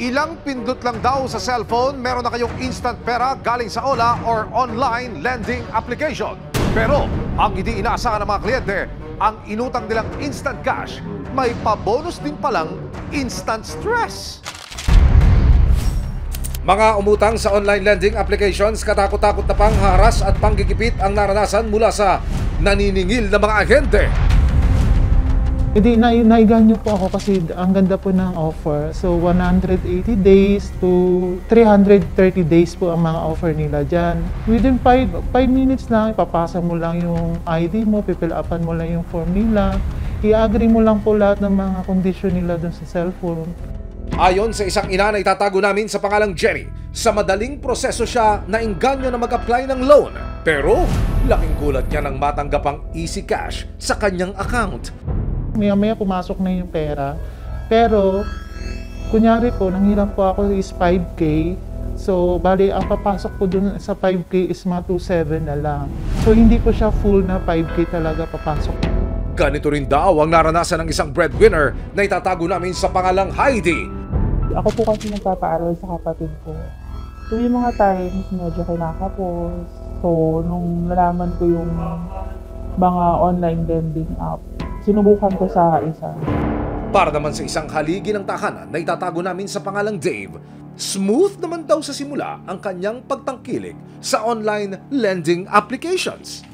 Ilang pindot lang daw sa cellphone, meron na kayong instant pera galing sa Ola or online lending application. Pero ang hindi inaasahan ng mga kliyente, ang inutang nilang instant cash, may pabonus din palang instant stress. Mga umutang sa online lending applications, katakot-takot na pangharas at panggigipit ang naranasan mula sa naniningil na mga ahente. Hindi, naiganyo po ako kasi ang ganda po ng offer. So, 180 days to 330 days po ang mga offer nila dyan. Within 5 minutes lang, ipapasa mo lang yung ID mo, pipill upan mo lang yung form nila. I-agree mo lang po lahat ng mga condition nila dun sa cellphone. Ayon sa isang ina na itatago namin sa pangalang Jenny, sa madaling proseso siya nainganyo na mag-apply ng loan. Pero laking gulat niya nang matanggap ang Easy Cash sa kanyang account. Maya-maya pumasok na yung pera. Pero, kunyari po, nanghiram po ako is 5K. So, bali, ang papasok po dun sa 5K is mga 2.7 na lang. So, hindi po siya full na 5K talaga papasok. Ganito rin daw ang naranasan ng isang breadwinner na itatago namin sa pangalang Heidi. Ako po kasi nagpapaaral sa kapatid ko. So, yung mga times, medyo kinakapos. So, nung nalaman ko yung mga online lending app, sinubukan ko sa isa. Para naman sa isang haligi ng tahanan na itatago namin sa pangalang Dave, smooth naman daw sa simula ang kanyang pagtangkilik sa online lending applications.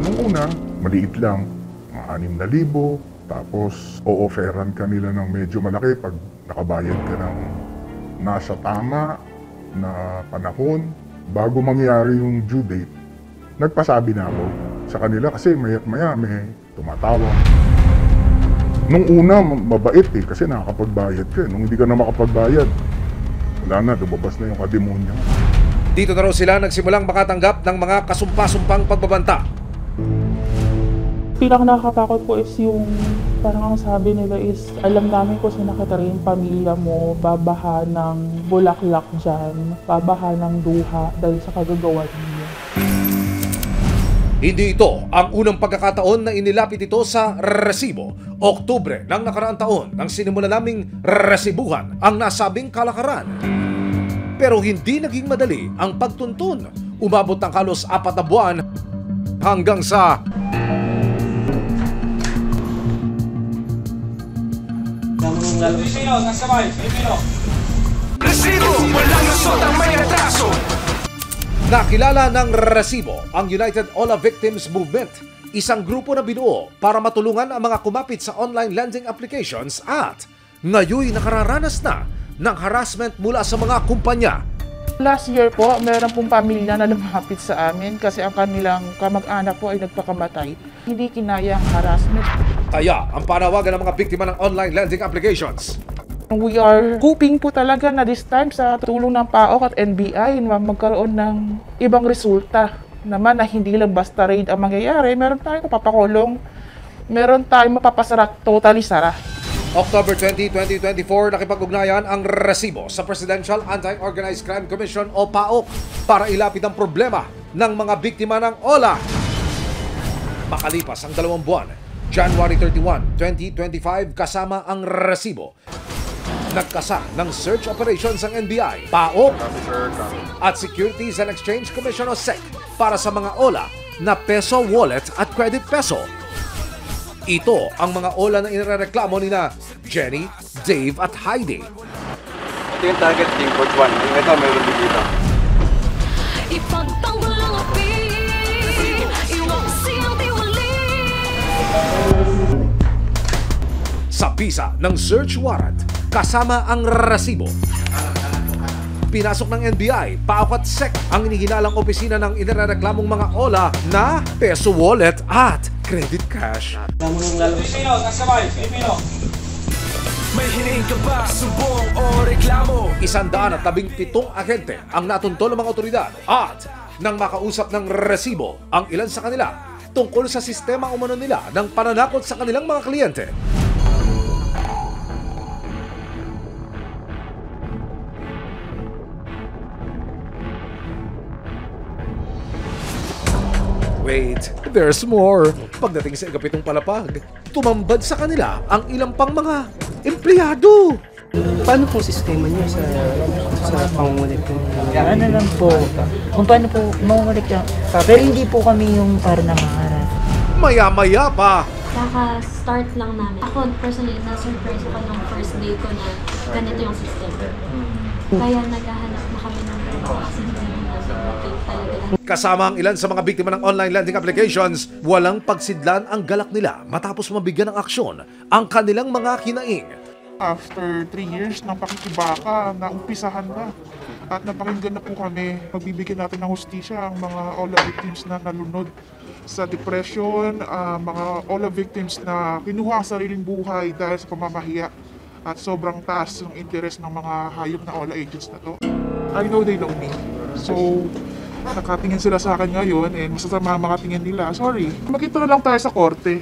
Nung una, maliit lang, mga 6,000, tapos o-offeran ka nila ng medyo malaki pag nakabayad ka ng nasa tama na panahon. Bago mangyari yung due date, nagpasabi na ako sa kanila kasi maya't maya may tumatawag. Nung una, mabait kasi nakakapagbayad ka. Nung hindi ka na makapagbayad, wala na, lumabas na yung kademonya. Dito na raw sila nagsimulang makatanggap ng mga kasumpa-sumpang pagbabanta. Pinaka nakakatakot po is yung parang ang sabi nila is alam namin kung saan nakatira yung pamilya mo, babaha ng bulaklak dyan, babaha ng duha dahil sa kagagawa niyo. Hindi ito ang unang pagkakataon na inilapit ito sa resibo. Oktubre ng nakaraang taon nang sinimula naming resibuhan ang nasabing kalakaran. Pero hindi naging madali ang pagtuntun. Umabot ng halos 4 na buwan hanggang sa Resibo! Walang lusot ang may atraso! Nakilala ng resibo ang United Ola Victims Movement, isang grupo na binuo para matulungan ang mga kumapit sa online lending applications at ngayon nakararanas na ng harassment mula sa mga kumpanya. Last year po, meron pong pamilya na lumapit sa amin kasi ang kanilang kamag-anak po ay nagpakamatay. Hindi kinaya ang harassment. Kaya ang panawagan ng mga biktima ng online lending applications. We are hoping po talaga na this time sa tulong ng PAOK at NBI magkaroon ng ibang resulta naman na hindi lang basta raid ang mangyayari. Meron tayong mapapakulong, meron tayong mapapasara, totally sara. October 20, 2024, nakipag-ugnayan ang resibo sa Presidential Anti-Organized Crime Commission o PAOK para ilapit ang problema ng mga biktima ng OLA. Makalipas ang 2 buwan, January 31, 2025, kasama ang resibo, nagkasa ng search operations ang NBI, PAOK at Securities and Exchange Commission o SEC para sa mga OLA na peso wallet at credit peso. Ito ang mga OLA na inireklamo nina Jenny, Dave at Heidi. Ito yung target team, Coach 1. Ito, meron din dito. Ipagtanggol ang api, iwang siyang tiwali. Sa bisa ng search warrant, kasama ang resibo. Pinasok ng NBI, PAOK at SEC ang inihinalang opisina ng inireklamong mga OLA na peso wallet at credit cash. May hiling ka ba, sumbong o reklamo? 117 ahente ang natuntun ng mga otoridad at nang makausap ng resibo ang ilan sa kanila tungkol sa sistema umano nila ng pananakot sa kanilang mga kliyente. Wait, there's more. Pagdating sa ikapitong palapag, tumambad sa kanila ang ilang pang mga empleyado. Paano po sistema niyo sa pangungulit po? Ano lang po, kung paano po mangungulit yan. Pero hindi po kami yung para nangangarap. Maya-maya pa, Kaka-start lang namin. Ako, personally, na-surprise ako nung first day ko na ganito yung system. Kaya naghahanap na kami ng trabaho kasi hindi namin natin talaga lang. kasama ang ilan sa mga biktima ng online lending applications, walang pagsidlan ang galak nila matapos mabigyan ng aksyon ang kanilang mga kinaing. After 3 years ng pakikibaka, naumpisahan na. At napakinggan na po kami, magbibigyan natin ng hustisya ang mga OLA victims na nalunod sa depression, mga OLA victims na kinuha ang sariling buhay dahil sa pamamahiya at sobrang taas ng interest ng mga hayop na OLA agents na to. I know they know me. So, nakatingin sila sa akin ngayon and masasama mga tingin nila. Sorry, magkita na lang tayo sa korte.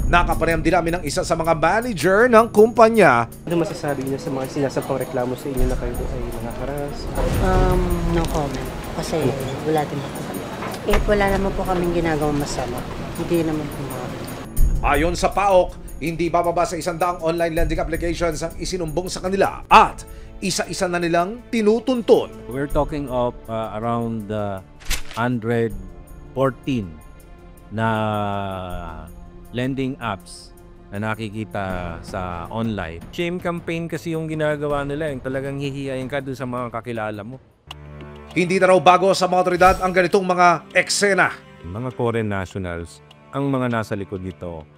Nakapanayam din namin ng isa sa mga manager ng kumpanya. Ano masasabi niyo sa mga sinasampang reklamo sa inyo na kayo ay nakakaras? No comment. Kasi wala din po kami. Wala naman po kaming ginagawang masama. Hindi naman po mga... Ayon sa PAOK, hindi bababa sa 100 online lending applications ang isinumbong sa kanila at isa-isa na nilang tinutuntun. We're talking of around 114 na lending apps na nakikita sa online. Shame campaign kasi yung ginagawa nila, yung talagang hihiyain ka doon sa mga kakilala mo. Hindi na raw bago sa mga otoridad ang ganitong mga eksena. Mga foreign nationals ang mga nasa likod nito.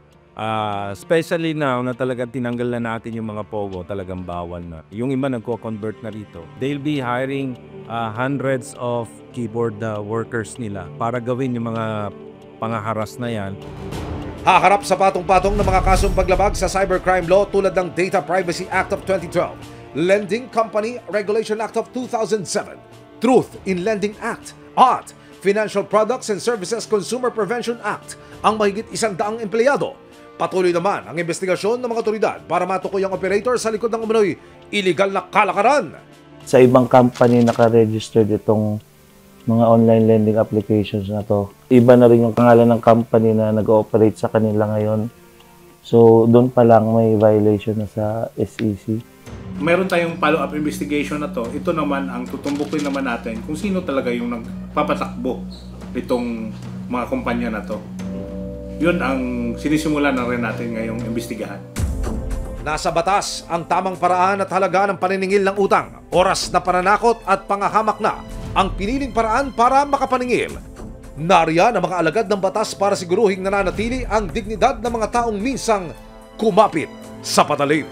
Especially now na talagang tinanggal na natin yung mga pogo, talagang bawal na. Yung iba nagko-convert na rito. They'll be hiring hundreds of keyboard workers nila para gawin yung mga pangaharas na yan. Haharap sa patong-patong ng mga kasong paglabag sa cybercrime law tulad ng Data Privacy Act of 2012, Lending Company Regulation Act of 2007, Truth in Lending Act at Financial Products and Services Consumer Prevention Act ang mahigit 100 empleyado. Patuloy naman ang investigasyon ng mga otoridad para matukoy ang operator sa likod ng umano'y illegal na kalakaran. Sa ibang company naka-registered itong mga online lending applications na to. Iba na rin yung pangalan ng company na nag-ooperate sa kanila ngayon. So, doon pa lang may violation na sa SEC. Meron tayong follow-up investigation na to. Ito naman ang tutumbukin naman natin kung sino talaga yung nagpapatakbo itong mga kumpanya na to. Yun ang sinisimula na rin natin ngayong imbestigahan. Nasa batas ang tamang paraan at halaga ng paniningil ng utang. Oras na pananakot at pangahamak na ang piniling paraan para makapaningil. Nariyan ang mga alagad ng batas para siguruhing nananatili ang dignidad ng mga taong minsang kumapit sa patalim.